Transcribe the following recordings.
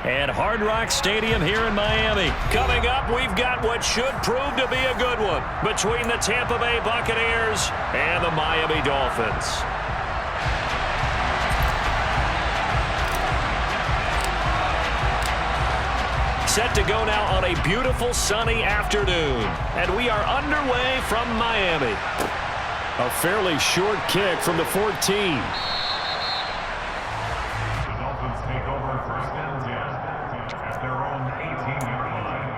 at Hard Rock Stadium here in Miami. Coming up, we've got what should prove to be a good one between the Tampa Bay Buccaneers and the Miami Dolphins. Set to go now on a beautiful sunny afternoon, and we are underway from Miami. A fairly short kick from the 14. The Dolphins take over first and 10 at their own 18-yard line.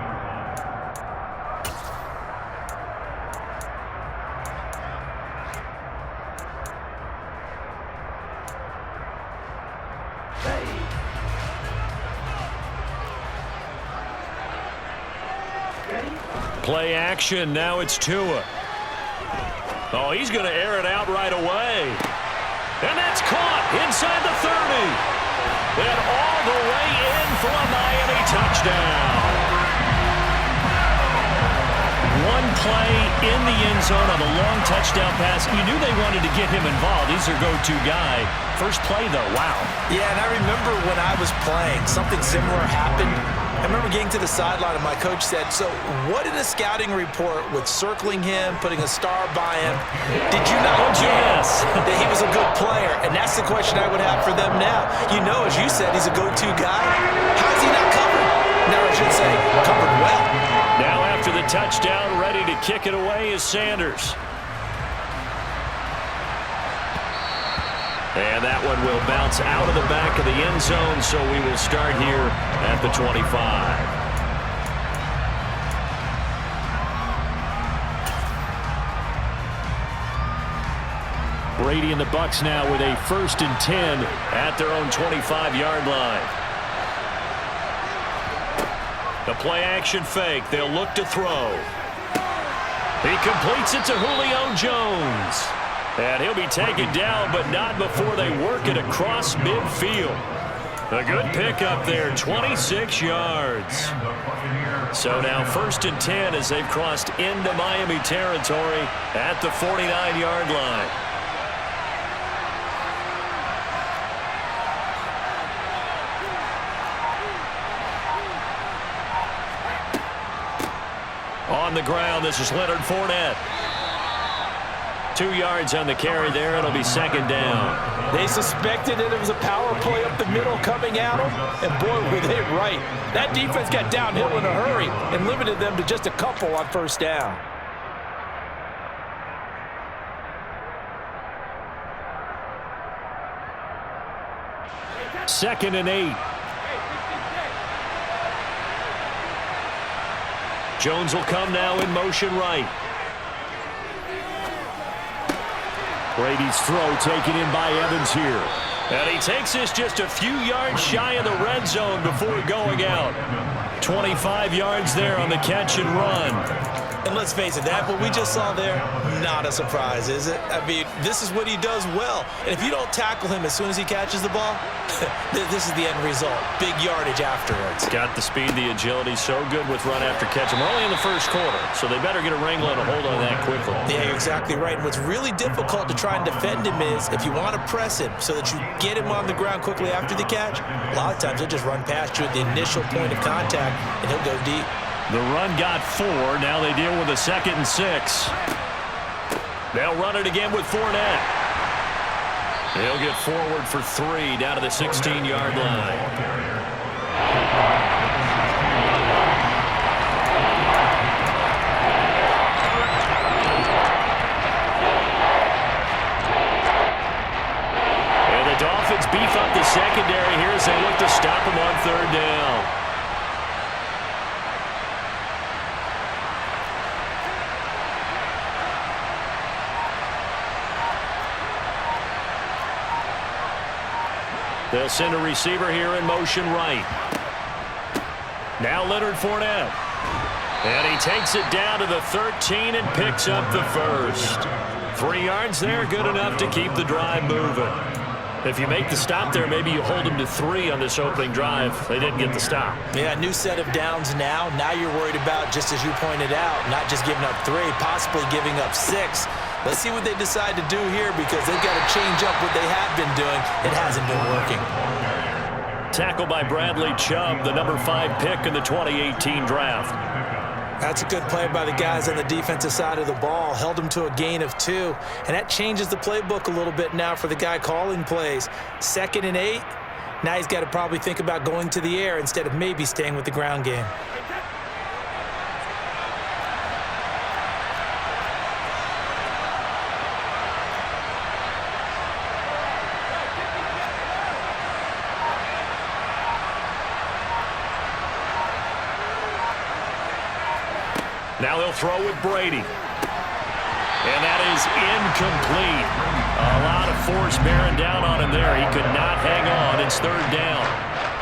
Play action, now it's Tua. Oh, he's going to air it out right away. And that's caught inside the 30. And all the way in for a Miami touchdown. One play in the end zone on a long touchdown pass. You knew they wanted to get him involved. He's their go-to guy. First play, though, wow. Yeah, and I remember when I was playing, something similar happened. I remember getting to the sideline and my coach said, so what in the scouting report with circling him, putting a star by him, did you not get that he was a good player? And that's the question I would have for them now. You know, as you said, he's a go-to guy. How is he not covered? Now I should say covered well. Now after the touchdown, ready to kick it away is Sanders. And that one will bounce out of the back of the end zone, so we will start here at the 25. Brady and the Bucs now with a 1st and 10 at their own 25-yard line. The play-action fake. They'll look to throw. He completes it to Julio Jones. And he'll be taken down, but not before they work it across midfield. A good pickup there, 26 yards. So now 1st and 10 as they've crossed into Miami territory at the 49-yard line. On the ground, this is Leonard Fournette. 2 yards on the carry there. It'll be 2nd down. They suspected that it was a power play up the middle coming at them, and boy, were they right. That defense got downhill in a hurry and limited them to just a couple on 1st down. Second and 8. Jones will come now in motion right. Brady's throw taken in by Evans here. And he takes this just a few yards shy of the red zone before going out. 25 yards there on the catch and run. And let's face it, that what we just saw there, not a surprise, is it? I mean, this is what he does well. And if you don't tackle him as soon as he catches the ball, this is the end result. Big yardage afterwards. Got the speed, the agility, so good with run after catch. And we're only in the 1st quarter, so they better get a wrangle and a hold on that quickly. Yeah, you're exactly right. And what's really difficult to try and defend him is if you want to press him so that you get him on the ground quickly after the catch, a lot of times he'll just run past you at the initial point of contact, and he'll go deep. The run got 4. Now they deal with a 2nd and 6. They'll run it again with Fournette. He'll get forward for 3 down to the 16-yard line. And the Dolphins beef up the secondary here as they look to stop him on 3rd down. They'll send a receiver here in motion right. Now Leonard Fournette. And he takes it down to the 13 and picks up the 1st. 3 yards there, good enough to keep the drive moving. If you make the stop there, maybe you hold them to 3 on this opening drive. They didn't get the stop. Yeah, new set of downs now. Now you're worried about, just as you pointed out, not just giving up 3, possibly giving up 6. Let's see what they decide to do here because they've got to change up what they have been doing. It hasn't been working. tackle by Bradley Chubb, the number 5 pick in the 2018 draft. That's a good play by the guys on the defensive side of the ball. Held him to a gain of 2. And that changes the playbook a little bit now for the guy calling plays. 2nd and 8. Now he's got to probably think about going to the air instead of maybe staying with the ground game. Now they'll throw with Brady. And that is incomplete. A lot of force bearing down on him there. He could not hang on. It's 3rd down.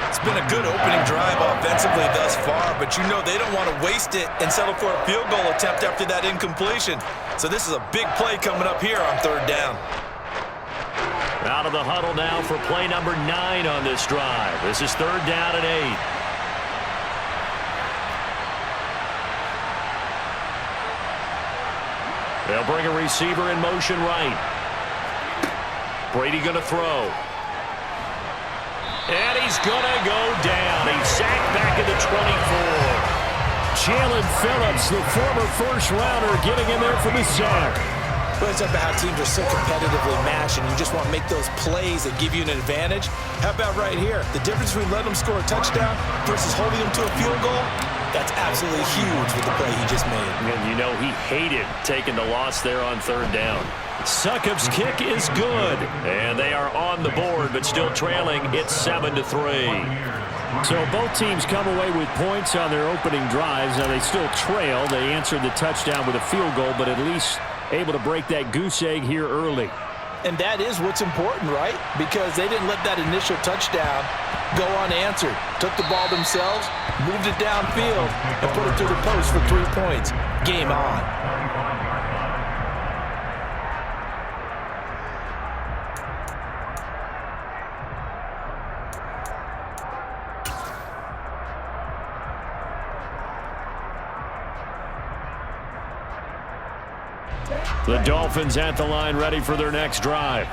It's been a good opening drive offensively thus far, but you know they don't want to waste it and settle for a field goal attempt after that incompletion. So this is a big play coming up here on 3rd down. Out of the huddle now for play number 9 on this drive. This is 3rd down and 8. They'll bring a receiver in motion right. Brady going to throw. And he's going to go down. He's sacked back at the 24. Jalen Phillips, the former first-rounder, getting in there for the sack. Well, it's about how teams are so competitively matched, and you just want to make those plays that give you an advantage. How about right here? The difference between letting them score a touchdown versus holding them to a field goal, that's absolutely huge with the play he just made. And you know he hated taking the loss there on 3rd down. Succop's kick is good, and they are on the board, but still trailing. It's 7-3. So both teams come away with points on their opening drives. Now they still trail. They answered the touchdown with a field goal, but at least able to break that goose egg here early. And that is what's important, right? Because they didn't let that initial touchdown go unanswered. Took the ball themselves, moved it downfield, and put it through the post for 3 points. Game on. The Dolphins at the line, ready for their next drive.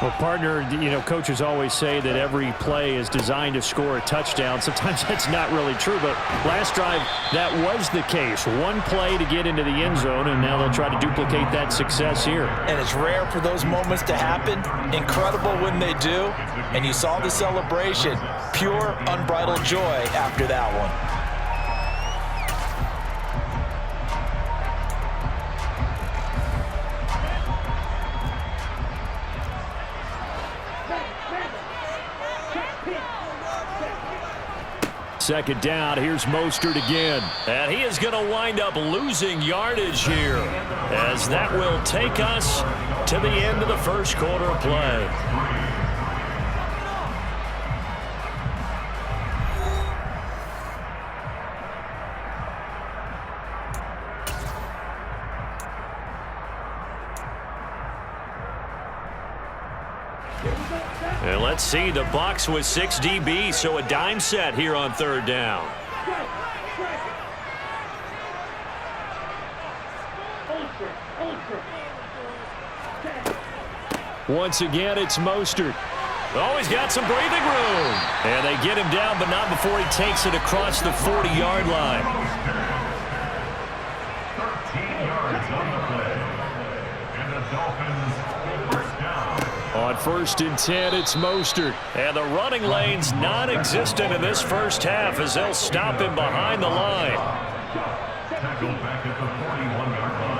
Well, partner, you know, coaches always say that every play is designed to score a touchdown. Sometimes that's not really true, but last drive, that was the case. One play to get into the end zone, and now they'll try to duplicate that success here. And it's rare for those moments to happen. Incredible when they do. And you saw the celebration. Pure, unbridled joy after that one. Second down, here's Mostert again. And he is going to wind up losing yardage here, as that will take us to the end of the first quarter of play. And let's see, the Bucs with 6 DBs, so a dime set here on 3rd down. Once again, it's Mostert. Oh, he's got some breathing room. And they get him down, but not before he takes it across the 40-yard line. 13 yards on the play. And the Dolphins first down. On 1st and 10, it's Mostert. And the running lane's non-existent in this first half as they'll stop him behind the line. Tackled back at the 41-yard line.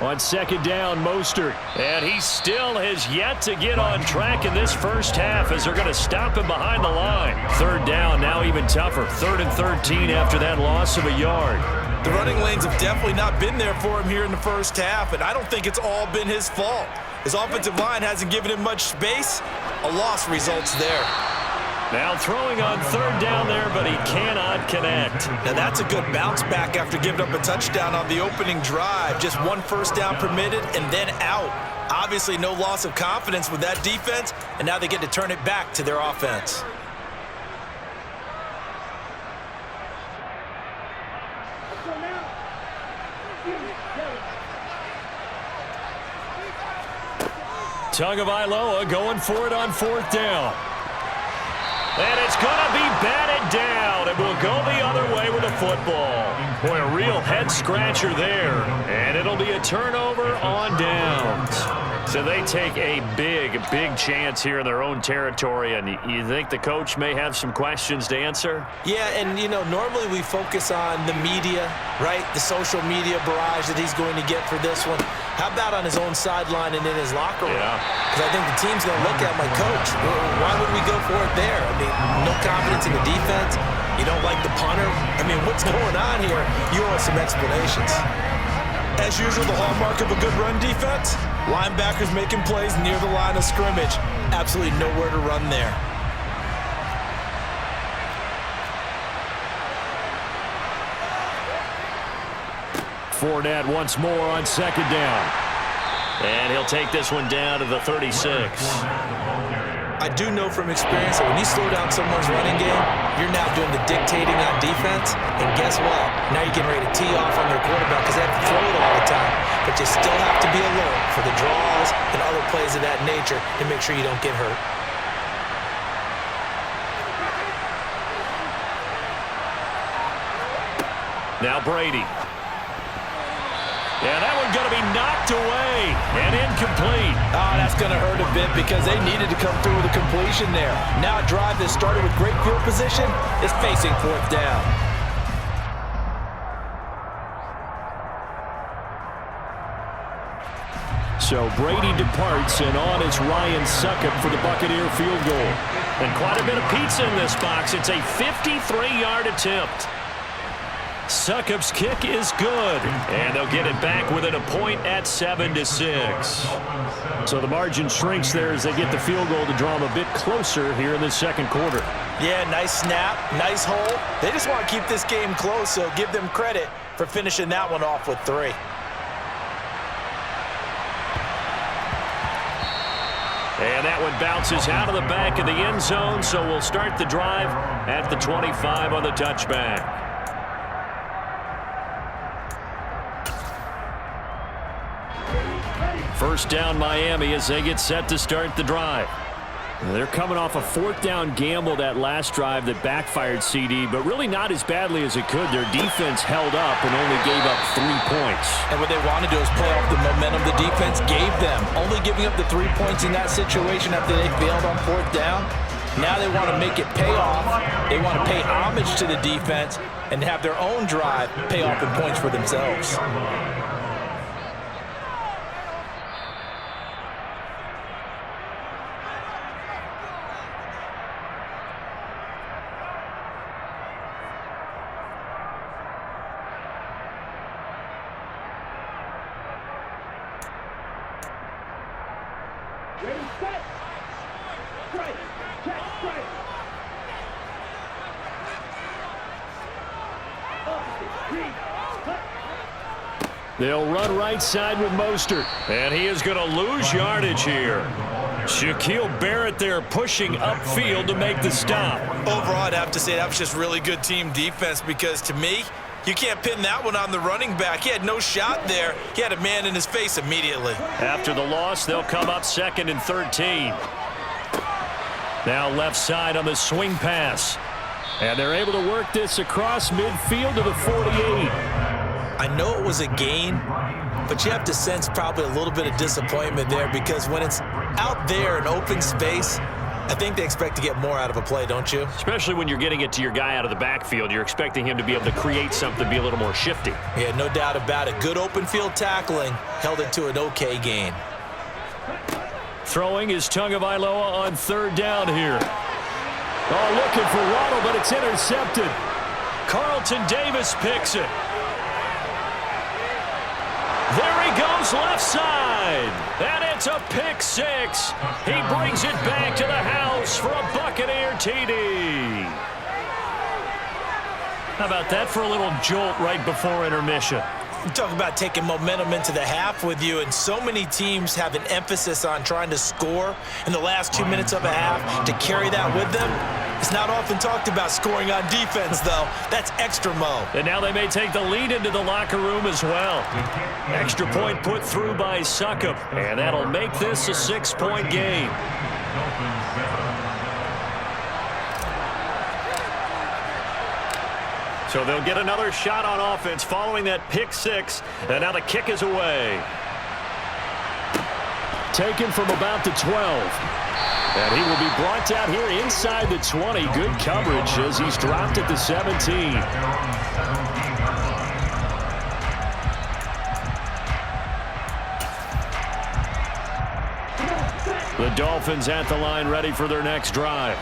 On 2nd down, Mostert. And he still has yet to get on track in this first half as they're going to stop him behind the line. 3rd down, now even tougher. 3rd and 13 after that loss of a yard. The running lanes have definitely not been there for him here in the first half, and I don't think it's all been his fault. His offensive line hasn't given him much space. A loss results there. Now throwing on 3rd down there, but he cannot connect. Now that's a good bounce back after giving up a touchdown on the opening drive. Just 1 first down permitted and then out. Obviously no loss of confidence with that defense, and now they get to turn it back to their offense. Tagovailoa going for it on 4th down. And it's going to be batted down. It will go the other way with the football. Boy, a real head-scratcher there. And it'll be a turnover on downs. So they take a big, big chance here in their own territory. And you think the coach may have some questions to answer? Yeah, and, normally we focus on the media, right? The social media barrage that he's going to get for this one. How about on his own sideline and in his locker room? Yeah. Because I think the team's going to look at my coach. Why would we go for it there? I mean, no confidence in the defense. You don't like the punter. I mean, what's going on here? You owe us some explanations. As usual, the hallmark of a good run defense, linebackers making plays near the line of scrimmage. Absolutely nowhere to run there. Fournette once more on 2nd down. And he'll take this one down to the 36. I do know from experience that when you slow down someone's running game, you're now doing the dictating on defense. And guess what? Now you're getting ready to tee off on their quarterback because they have to throw it all the time. But you still have to be alert for the draws and other plays of that nature to make sure you don't get hurt. Now Brady. Yeah, that one's going to be knocked away and incomplete. Oh, that's going to hurt a bit because they needed to come through with a completion there. Now a drive that started with great field position is facing 4th down. So Brady departs, and on is Ryan Succop for the Buccaneer field goal. And quite a bit of pizza in this box. It's a 53-yard attempt. Succop's kick is good, and they'll get it back within a point at 7-6. So the margin shrinks there as they get the field goal to draw them a bit closer here in the 2nd quarter. Yeah, nice snap, nice hole. They just want to keep this game close, so give them credit for finishing that one off with 3. And that one bounces out of the back of the end zone, so we'll start the drive at the 25 on the touchback. First down Miami as they get set to start the drive. They're coming off a 4th down gamble that last drive that backfired CD, but really not as badly as it could. Their defense held up and only gave up 3 points. And what they want to do is play off the momentum the defense gave them. Only giving up the 3 points in that situation after they failed on 4th down. Now they want to make it pay off. They want to pay homage to the defense and have their own drive pay off in points for themselves. Ready, set, strike, check, strike. They'll run right side with Mostert. And he is going to lose yardage here. Shaquille Barrett there pushing upfield to make the stop. Overall, I'd have to say that was just really good team defense because to me, you can't pin that one on the running back. He had no shot there. He had a man in his face immediately. After the loss, they'll come up 2nd and 13. Now left side on the swing pass. And they're able to work this across midfield to the 48. I know it was a gain, but you have to sense probably a little bit of disappointment there because when it's out there in open space, I think they expect to get more out of a play, don't you? Especially when you're getting it to your guy out of the backfield. You're expecting him to be able to create something, be a little more shifty. Yeah, no doubt about it. Good open field tackling held it to an okay gain. Throwing is Tagovailoa on 3rd down here. Oh, looking for Waddle, but it's intercepted. Carlton Davis picks it. There he goes left side. And it's a pick 6. He brings it back to the house for a Buccaneer TD. How about that for a little jolt right before intermission? You talk about taking momentum into the half with you, and so many teams have an emphasis on trying to score in the last 2 minutes of a half to carry that with them. It's not often talked about scoring on defense, though. That's extra mo. And now they may take the lead into the locker room as well. Extra point put through by Succop, and that'll make this a 6-point game. So they'll get another shot on offense following that pick six, and now the kick is away. Taken from about the 12. And he will be brought down here inside the 20. Good coverage as he's dropped at the 17. The Dolphins at the line ready for their next drive.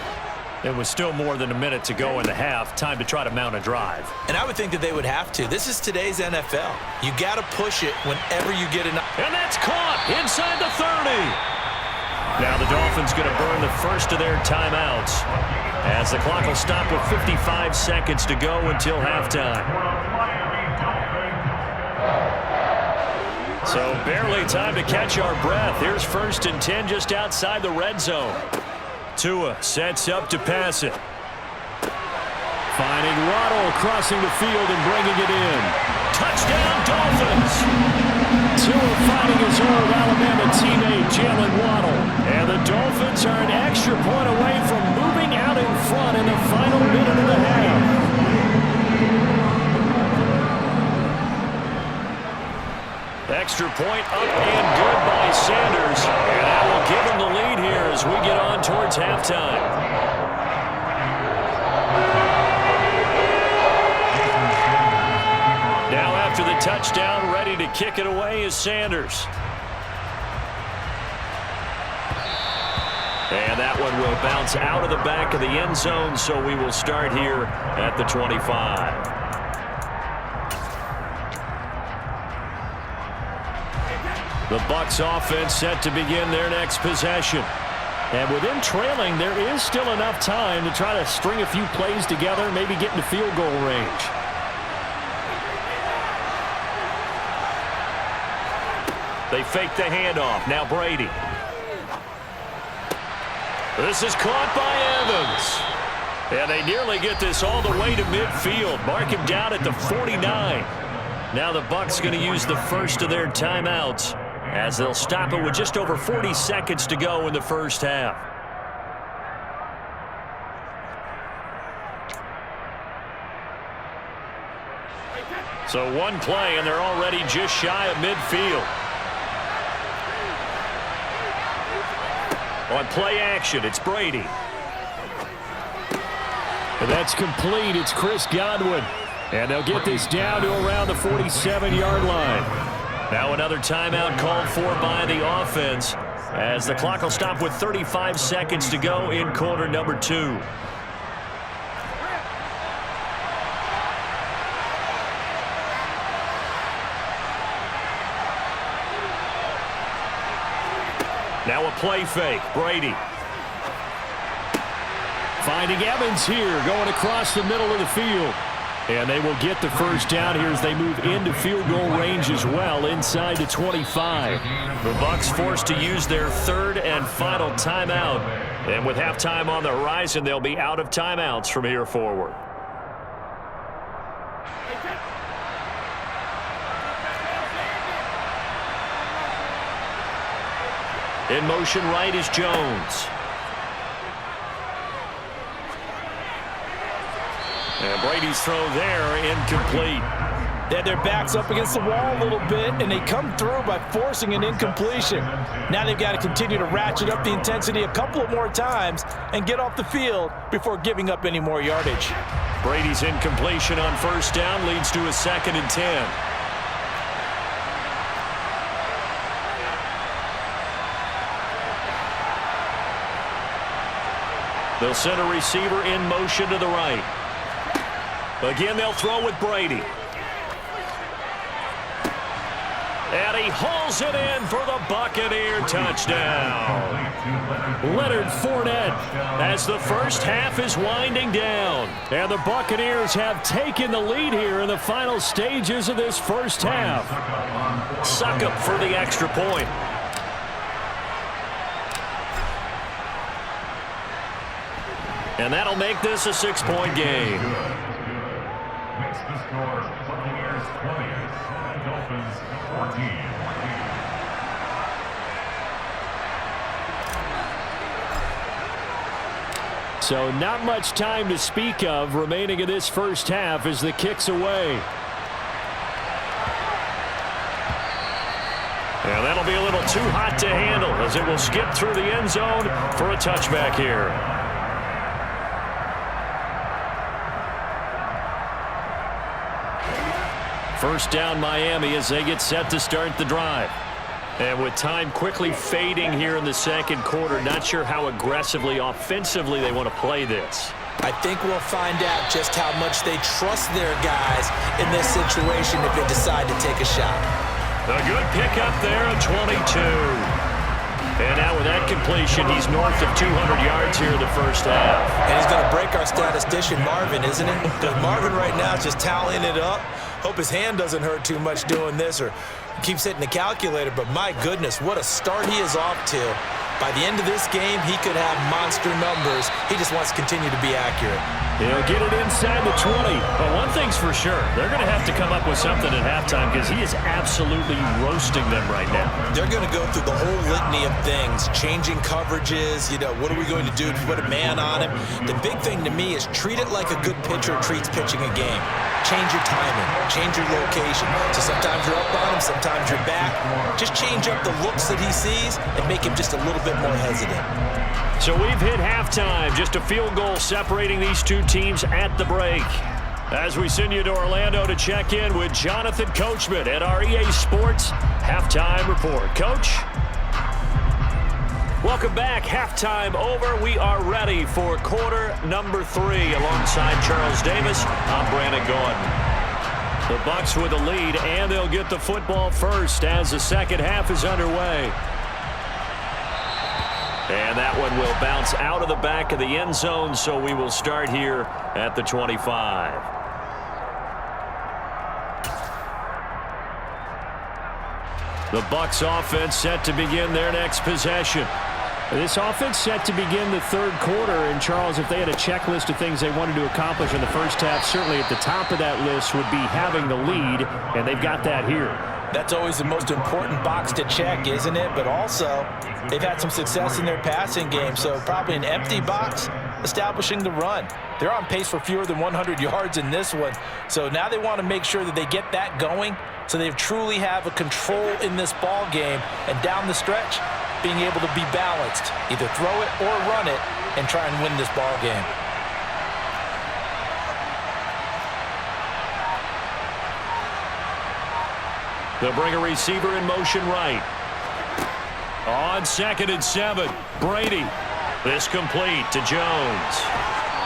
It was still more than a minute to go in the half. Time to try to mount a drive. And I would think that they would have to. This is today's NFL. You got to push it whenever you get enough. And that's caught inside the 30. Now the Dolphins going to burn the first of their timeouts as the clock will stop with 55 seconds to go until halftime. So barely time to catch our breath. Here's 1st and 10 just outside the red zone. Tua sets up to pass it. Finding Waddle crossing the field and bringing it in. Touchdown Dolphins! Tua finding his old Alabama teammate Jalen Waddle. And the Dolphins are an extra point away from moving out in front in the final minute and a half. Extra point up and good by Sanders. And that will give him the lead here as we get on towards halftime. Now after the touchdown, ready to kick it away is Sanders. And that one will bounce out of the back of the end zone, so we will start here at the 25. The Bucs offense set to begin their next possession. And with them trailing, there is still enough time to try to string a few plays together, maybe get into field goal range. They fake the handoff. Now Brady. This is caught by Evans. And they nearly get this all the way to midfield. Mark him down at the 49. Now the Bucs going to use the first of their timeouts as they'll stop it with just over 40 seconds to go in the first half. So one play, and they're already just shy of midfield. On play action, it's Brady. And that's complete. It's Chris Godwin. And they'll get this down to around the 47-yard line. Now another timeout called for by the offense as the clock will stop with 35 seconds to go in quarter number 2. Now a play fake. Brady. Finding Evans here, going across the middle of the field. And they will get the first down here as they move into field goal range as well inside the 25. The Bucs forced to use their third and final timeout. And with halftime on the horizon, they'll be out of timeouts from here forward. In motion right is Jones. And Brady's throw there, incomplete. They had their backs up against the wall a little bit, and they come through by forcing an incompletion. Now they've got to continue to ratchet up the intensity a couple of more times and get off the field before giving up any more yardage. Brady's incompletion on first down leads to a 2nd and 10. They'll send a receiver in motion to the right. Again, they'll throw with Brady. And he hauls it in for the Buccaneer touchdown. Leonard Fournette as the first half is winding down. And the Buccaneers have taken the lead here in the final stages of this first half. Succop for the extra point. And that'll make this a 6-point game. Makes the score Buccaneers 20, Dolphins 14. So not much time to speak of remaining in this first half as the kick's away. And that'll be a little too hot to handle as it will skip through the end zone for a touchback here. First down Miami as they get set to start the drive. And with time quickly fading here in the second quarter, not sure how aggressively, offensively they want to play this. I think we'll find out just how much they trust their guys in this situation if they decide to take a shot. A good pickup there at 22. And now with that completion, he's north of 200 yards here in the first half. And he's going to break our statistician Marvin, isn't it? Because Marvin right now is just tallying it up. Hope his hand doesn't hurt too much doing this or keeps hitting the calculator. But my goodness, what a start he is off to. By the end of this game, he could have monster numbers. He just wants to continue to be accurate. He'll get it inside the 20. But one thing's for sure, they're going to have to come up with something at halftime because he is absolutely roasting them right now. They're going to go through the whole litany of things, changing coverages, what are we going to do to put a man on him? The big thing to me is treat it like a good pitcher treats pitching a game. Change your timing, change your location. So sometimes you're up on him, sometimes you're back. Just change up the looks that he sees and make him just a little bit more hesitant. So we've hit halftime, just a field goal separating these two teams at the break. As we send you to Orlando to check in with Jonathan Coachman at our EA Sports Halftime Report. Coach? Welcome back. Halftime over. We are ready for quarter number 3 alongside Charles Davis. I'm Brandon Gordon. The Bucs with the lead, and they'll get the football first as the second half is underway. And that one will bounce out of the back of the end zone, so we will start here at the 25. The Bucs offense set to begin their next possession. This offense set to begin the third quarter. And, Charles, if they had a checklist of things they wanted to accomplish in the first half, certainly at the top of that list would be having the lead, and they've got that here. That's always the most important box to check, isn't it? But also, they've had some success in their passing game, so probably an empty box establishing the run. They're on pace for fewer than 100 yards in this one, so now they want to make sure that they get that going so they truly have a control in this ball game, and down the stretch, being able to be balanced, either throw it or run it, and try and win this ball game. They'll bring a receiver in motion right. On 2nd and 7, Brady. This complete to Jones.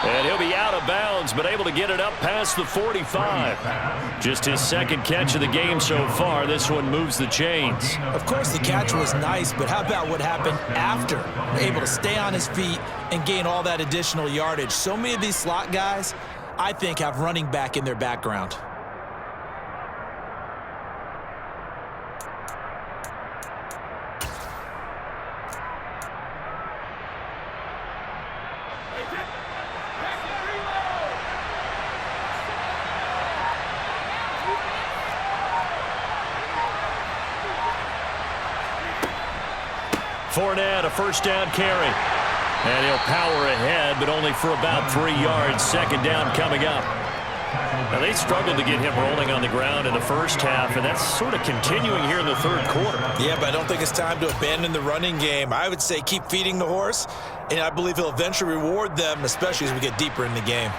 And he'll be out of bounds, but able to get it up past the 45. Just his second catch of the game so far. This one moves the chains. Of course, the catch was nice, but how about what happened after? Able to stay on his feet and gain all that additional yardage. So many of these slot guys, I think, have running back in their background. Fournette, a first down carry. And he'll power ahead, but only for about 3 yards. Second down coming up. Now, they struggled to get him rolling on the ground in the first half, and that's sort of continuing here in the third quarter. Yeah, but I don't think it's time to abandon the running game. I would say keep feeding the horse, and I believe he'll eventually reward them, especially as we get deeper in the game.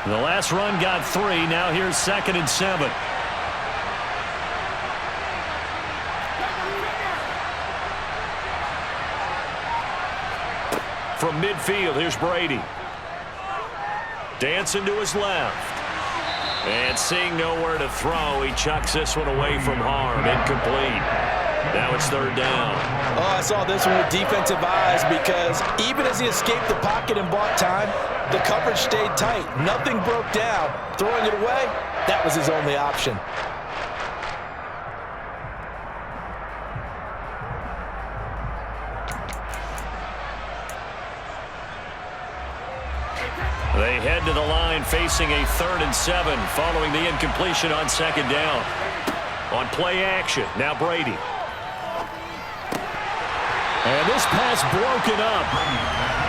The last run got 3. Now here's 2nd and 7. From midfield, here's Brady. Dancing to his left. And seeing nowhere to throw, he chucks this one away from harm. Incomplete. Now it's third down. Oh, I saw this one with defensive eyes because even as he escaped the pocket and bought time, the coverage stayed tight. Nothing broke down. Throwing it away, that was his only option. They head to the line facing a 3rd and 7 following the incompletion on second down. On play action, now Brady. And this pass broken up.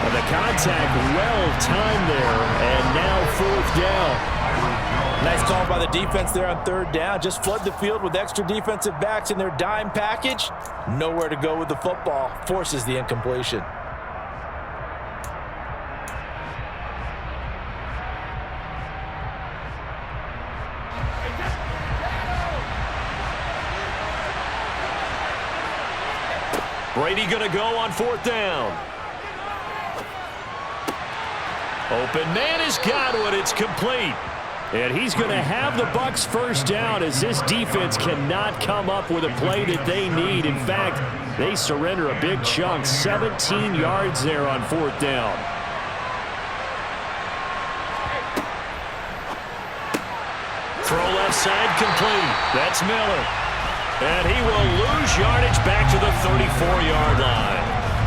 And the contact well-timed there, and now 4th down. Nice call by the defense there on 3rd down. Just flood the field with extra defensive backs in their dime package. Nowhere to go with the football. Forces the incompletion. Brady going to go on 4th down. Open man has got it. It's complete. And he's going to have the Bucs first down as this defense cannot come up with a play that they need. In fact, they surrender a big chunk, 17 yards there on 4th down. Throw left side complete. That's Miller. And he will lose yardage back to the 34-yard line.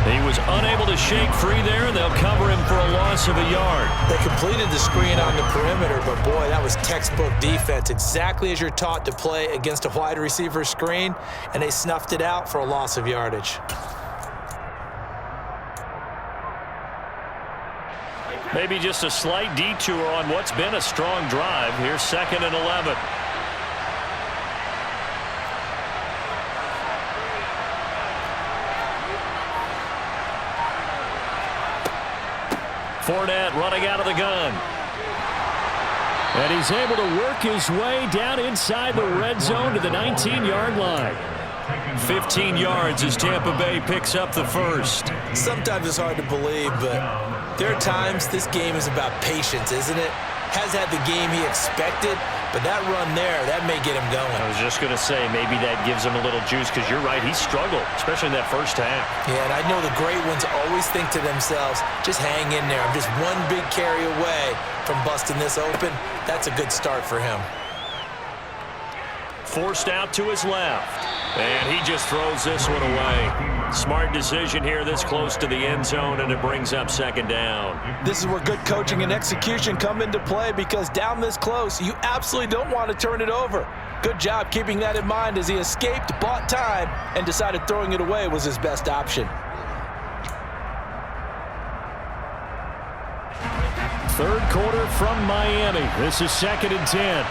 He was unable to shake free there, and they'll cover him for a loss of a yard. They completed the screen on the perimeter, but boy, that was textbook defense. Exactly as you're taught to play against a wide receiver screen, and they snuffed it out for a loss of yardage. Maybe just a slight detour on what's been a strong drive. Here's 2nd and 11. Fournette running out of the gun. And he's able to work his way down inside the red zone to the 19-yard line. 15 yards as Tampa Bay picks up the first. Sometimes it's hard to believe, but there are times this game is about patience, isn't it? Has had the game he expected, but that run there, that may get him going. I was just going to say, maybe that gives him a little juice, because you're right, he struggled, especially in that first half. Yeah, and I know the great ones always think to themselves, just hang in there. I'm just one big carry away from busting this open. That's a good start for him. Forced out to his left. And he just throws this one away. Smart decision here this close to the end zone, and it brings up 2nd down. This is where good coaching and execution come into play, because down this close, you absolutely don't want to turn it over. Good job keeping that in mind as he escaped, bought time, and decided throwing it away was his best option. 3rd quarter from Miami. This is 2nd and 10.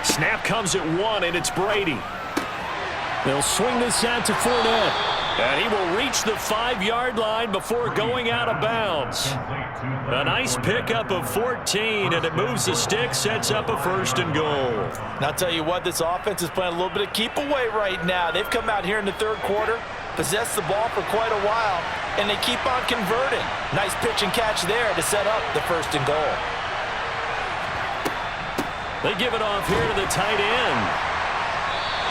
Snap comes at 1, and it's Brady. They'll swing this out to Fournette. And he will reach the 5-yard line before going out of bounds. A nice pickup of 14, and it moves the stick, sets up a 1st and goal. And I'll tell you what, this offense is playing a little bit of keep away right now. They've come out here in the 3rd quarter, possessed the ball for quite a while, and they keep on converting. Nice pitch and catch there to set up the 1st and goal. They give it off here to the tight end.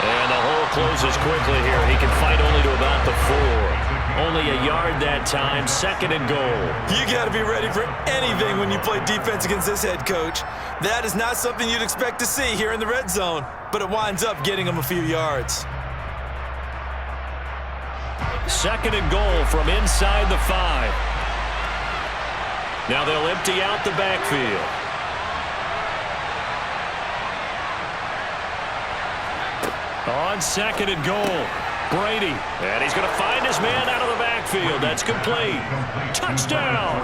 And the hole closes quickly here. He can fight only to about the 4. Only a yard that time, 2nd and goal. You got to be ready for anything when you play defense against this head coach. That is not something you'd expect to see here in the red zone, but it winds up getting him a few yards. 2nd and goal from inside the 5. Now they'll empty out the backfield. On 2nd and goal, Brady. And he's going to find his man out of the backfield. That's complete. Touchdown!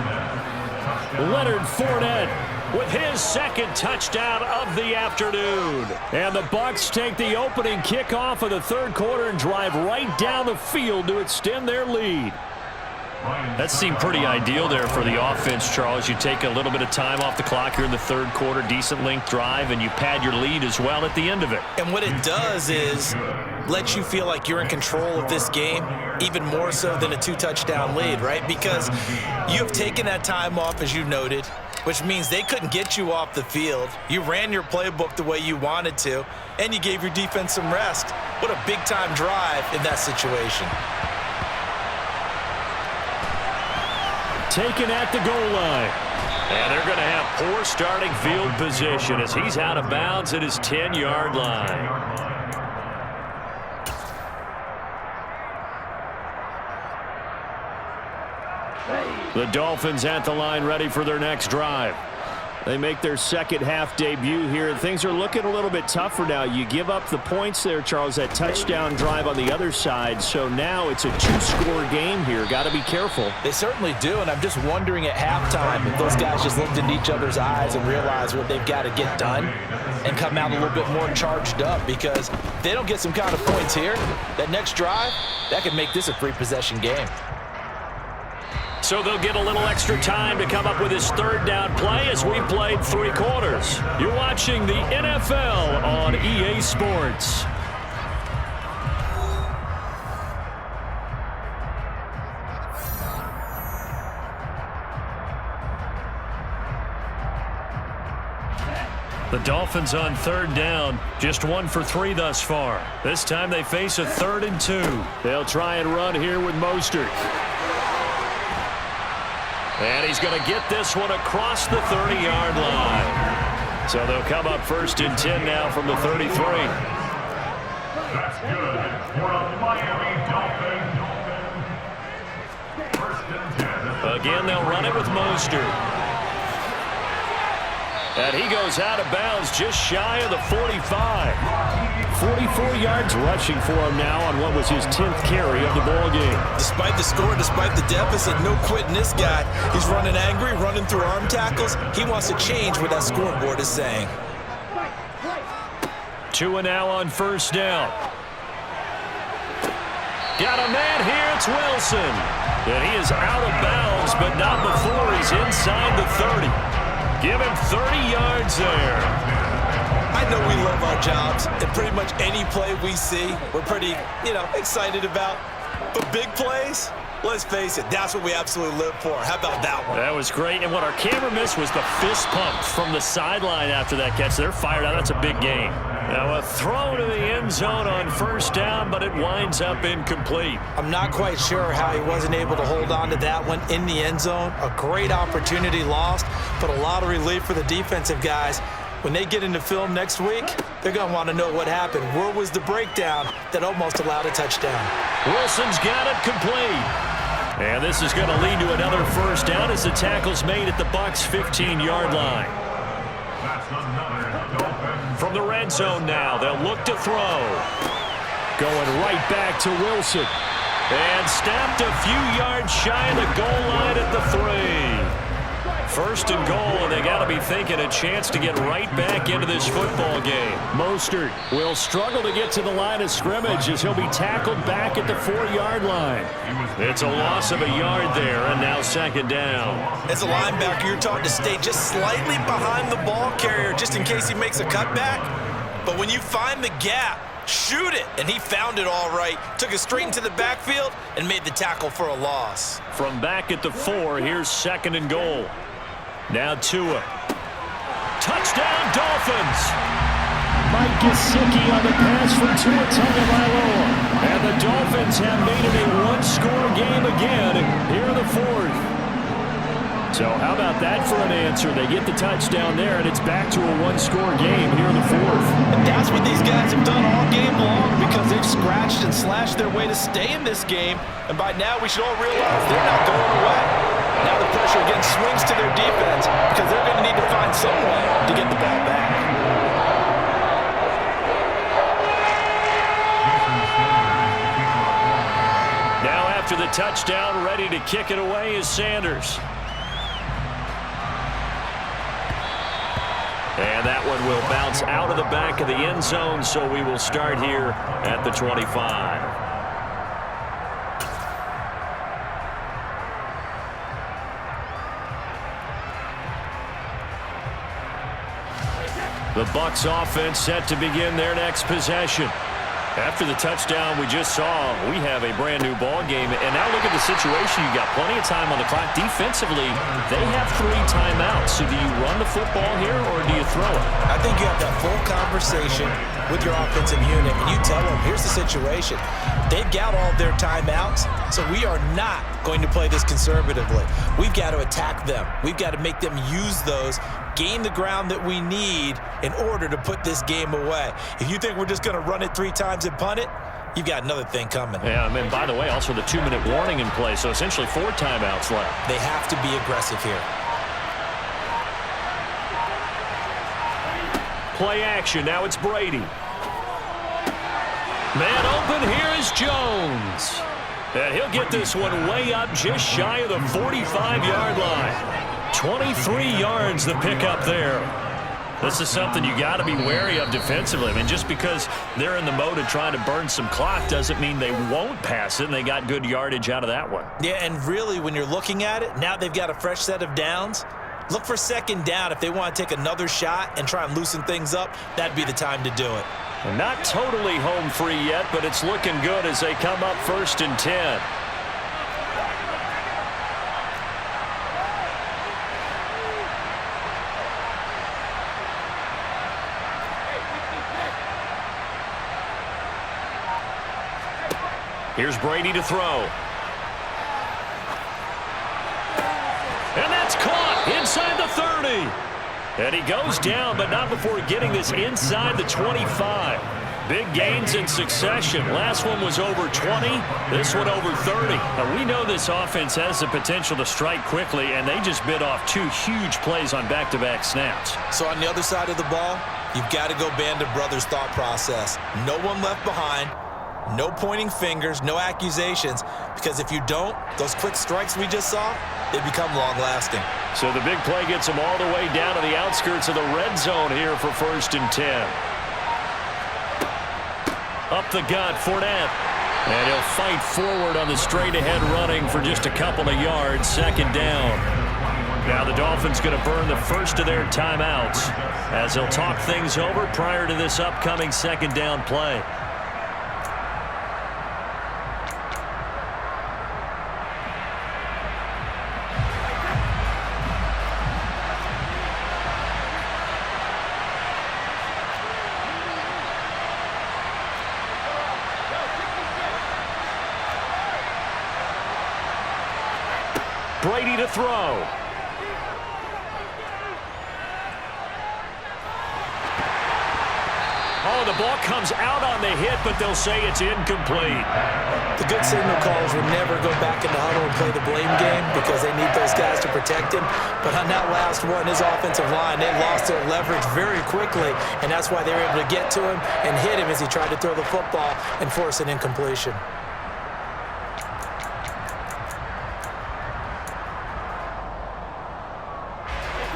Leonard Fournette with his 2nd touchdown of the afternoon. And the Bucs take the opening kickoff of the 3rd quarter and drive right down the field to extend their lead. That seemed pretty ideal there for the offense, Charles. You take a little bit of time off the clock here in the third quarter, decent length drive, and you pad your lead as well at the end of it. And what it does is let you feel like you're in control of this game, even more so than a 2-touchdown lead, right? Because you have taken that time off, as you noted, which means they couldn't get you off the field. You ran your playbook the way you wanted to, and you gave your defense some rest. What a big-time drive in that situation. Taken at the goal line. And they're going to have poor starting field position as he's out of bounds at his 10-yard line. The Dolphins at the line ready for their next drive. They make their second half debut here, and things are looking a little bit tougher now. You give up the points there, Charles, that touchdown drive on the other side, so now it's a 2-score game here. Got to be careful. They certainly do, and I'm just wondering at halftime if those guys just looked into each other's eyes and realized what they've got to get done and come out a little bit more charged up, because if they don't get some kind of points here, that next drive, that could make this a 3-possession game. So they'll get a little extra time to come up with his third down play as we played 3 quarters. You're watching the NFL on EA Sports. The Dolphins on third down, just 1 for 3 thus far. This time they face a 3rd and 2. They'll try and run here with Mostert. And he's going to get this one across the 30-yard line. So they'll come up 1st and 10 now from the 33. That's good for the Miami Dolphins. 1st and 10. Again, they'll run it with Mostert. And he goes out of bounds just shy of the 45. 44 yards rushing for him now on what was his 10th carry of the ball game. Despite the score, despite the deficit, no quitting this guy. He's running angry, running through arm tackles. He wants to change what that scoreboard is saying. 2 and now on 1st down. Got a man here, it's Wilson. And he is out of bounds, but not before he's inside the 30. Give him 30 yards there. I know we love our jobs, and pretty much any play we see, we're pretty, excited about. But big plays, let's face it, that's what we absolutely live for. How about that one? That was great, and what our camera missed was the fist pump from the sideline after that catch. They're fired out. That's a big game. Now a throw to the end zone on 1st down, but it winds up incomplete. I'm not quite sure how he wasn't able to hold on to that one in the end zone. A great opportunity lost, but a lot of relief for the defensive guys. When they get into film next week, they're going to want to know what happened. Where was the breakdown that almost allowed a touchdown? Wilson's got it complete. And this is going to lead to another 1st down as the tackle's made at the Bucs' 15-yard line. That's another Dolphins. From the red zone now, they'll look to throw. Going right back to Wilson. And snapped a few yards shy of the goal line at the 3. 1st and goal, and they got to be thinking a chance to get right back into this football game. Mostert will struggle to get to the line of scrimmage as he'll be tackled back at the 4-yard line. It's a loss of a yard there, and now 2nd down. As a linebacker, you're taught to stay just slightly behind the ball carrier just in case he makes a cutback. But when you find the gap, shoot it. And he found it all right. Took it straight into the backfield and made the tackle for a loss. From back at the 4, here's 2nd and goal. Now Tua. Touchdown, Dolphins! Mike Gesicki on the pass for Tua Tagovailoa. And the Dolphins have made it a 1-score game again here in the 4th. So how about that for an answer? They get the touchdown there, and it's back to a 1-score game here in the 4th. And that's what these guys have done all game long, because they've scratched and slashed their way to stay in this game. And by now, we should all realize they're not going away. Now the pressure again swings to their defense, because they're going to need to find some way to get the ball back. Now after the touchdown, ready to kick it away is Sanders. And that one will bounce out of the back of the end zone, so we will start here at the 25. The Bucs offense set to begin their next possession. After the touchdown we just saw, we have a brand new ball game. And now look at the situation. You've got plenty of time on the clock. Defensively, they have 3 timeouts. So do you run the football here or do you throw it? I think you have that full conversation with your offensive unit, and you tell them, here's the situation. They've got all their timeouts, so we are not going to play this conservatively. We've got to attack them. We've got to make them use those, gain the ground that we need in order to put this game away. If you think we're just going to run it 3 times and punt it, you've got another thing coming. Yeah, and by the way, also the 2-minute warning in play, so essentially 4 timeouts left. They have to be aggressive here. Play action, now it's Brady. Man open, here is Jones. And he'll get this one way up just shy of the 45-yard line. 23 yards the pickup there. This is something you got to be wary of defensively. I mean, just because they're in the mode of trying to burn some clock doesn't mean they won't pass it, and they got good yardage out of that one. Yeah, and really, when you're looking at it, now they've got a fresh set of downs. Look for second down. If they want to take another shot and try and loosen things up, that'd be the time to do it. And not totally home free yet, but it's looking good as they come up 1st and 10. Here's Brady to throw. And that's caught inside the 30. And he goes down, but not before getting this inside the 25. Big gains in succession. Last one was over 20. This one over 30. Now, we know this offense has the potential to strike quickly, and they just bit off 2 huge plays on back-to-back snaps. So on the other side of the ball, you've got to go Band of Brothers thought process. No one left behind. No pointing fingers, no accusations, because if you don't, those quick strikes we just saw, they become long-lasting. So the big play gets them all the way down to the outskirts of the red zone here for 1st and 10. Up the gut, Fournette. And he'll fight forward on the straight-ahead running for just a couple of yards, 2nd down. Now the Dolphins going to burn the first of their timeouts as they'll talk things over prior to this upcoming 2nd down play. Brady to throw. Oh, the ball comes out on the hit, but they'll say it's incomplete. The good signal callers will never go back in the huddle and play the blame game because they need those guys to protect him. But on that last one, his offensive line, they lost their leverage very quickly, and that's why they were able to get to him and hit him as he tried to throw the football and force an incompletion.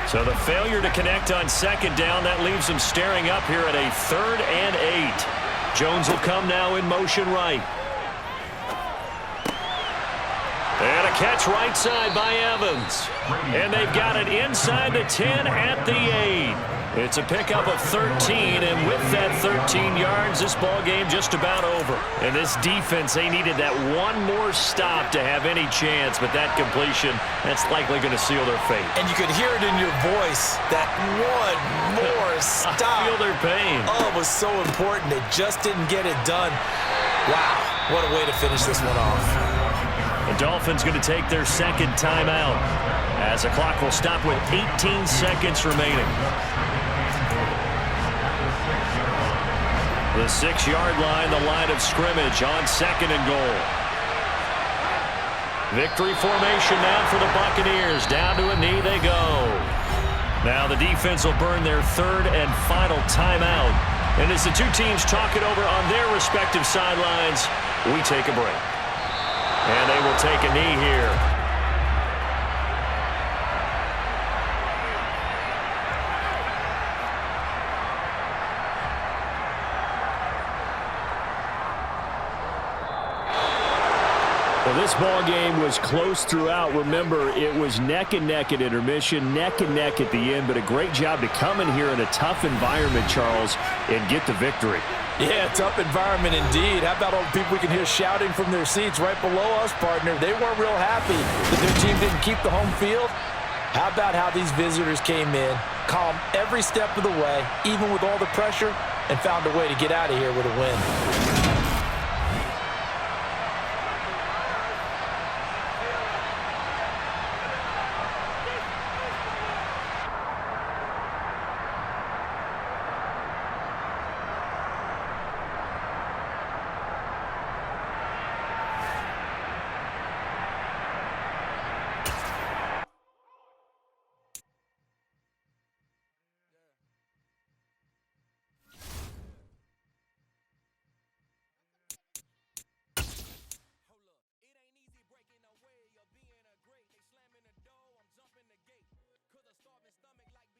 So the failure to connect on 2nd down, that leaves them staring up here at a 3rd and 8. Jones will come now in motion right. And a catch right side by Evans. And they've got it inside the 10 at the 8. It's a pickup of 13, and with that 13 yards, this ball game just about over. And this defense, they needed that one more stop to have any chance, but that completion, that's likely going to seal their fate. And you could hear it in your voice, that one more stop. I feel their pain. Oh, it was so important. They just didn't get it done. Wow, what a way to finish this one off. The Dolphins going to take their 2nd timeout as the clock will stop with 18 seconds remaining. The 6-yard line, the line of scrimmage on 2nd and goal. Victory formation now for the Buccaneers. Down to a knee they go. Now the defense will burn their 3rd and final timeout. And as the 2 teams talk it over on their respective sidelines, we take a break. And they will take a knee here. Well, This ball game was close throughout. Remember, it was neck and neck at intermission, neck and neck at the end, but a great job to come in here in a tough environment, Charles, and get the victory. Yeah, tough environment indeed. How about all the people we can hear shouting from their seats right below us, partner? They weren't real happy that their team didn't keep the home field. How about how these visitors came in, calm every step of the way, even with all the pressure, and found a way to get out of here with a win. Being a great, they slamming the door, I'm jumping the gate. 'Cause a starving stomach like